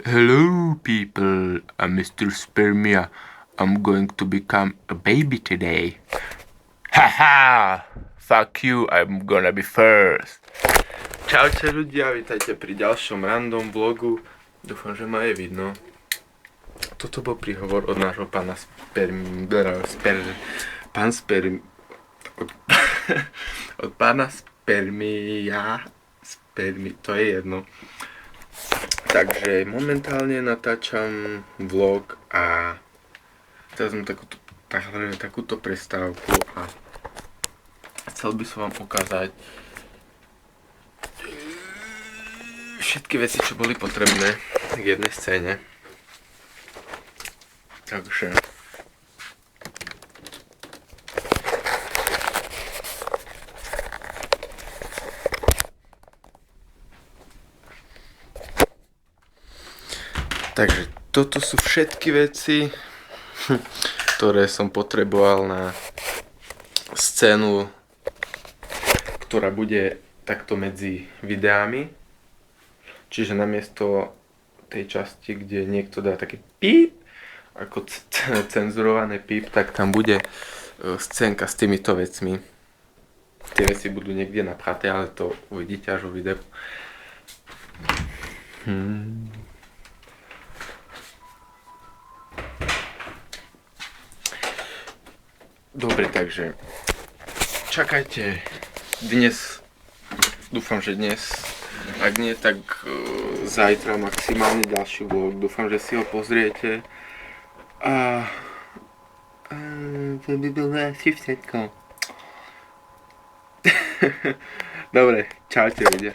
Hello, people. I'm Mr. Spermia. I'm going to become a baby today. Haha! Fuck you, I'm gonna be first. Čaute ľudia, vítajte pri ďalšom random vlogu. Dúfam, že ma je vidno. Toto bol príhovor od nášho pána od pána Spermia. To je jedno. Takže momentálne natáčam vlog a teraz mám takúto prestávku a chcel by som vám ukázať všetky veci, čo boli potrebné k jednej scéne. Takže toto sú všetky veci, ktoré som potreboval na scénu, ktorá bude takto medzi videami. Čiže namiesto tej časti, kde niekto dá taký píp, ako cenzurované píp, tak tam bude scénka s týmito vecmi. Tie veci budú niekde napchaté, ale to uvidíte až vo videu. Dobre, takže čakajte dnes, dúfam, že dnes, ak nie, tak zajtra maximálne ďalší vlog, dúfam, že si ho pozriete a to by bolo asi všetko. Dobre, čaute ľudia.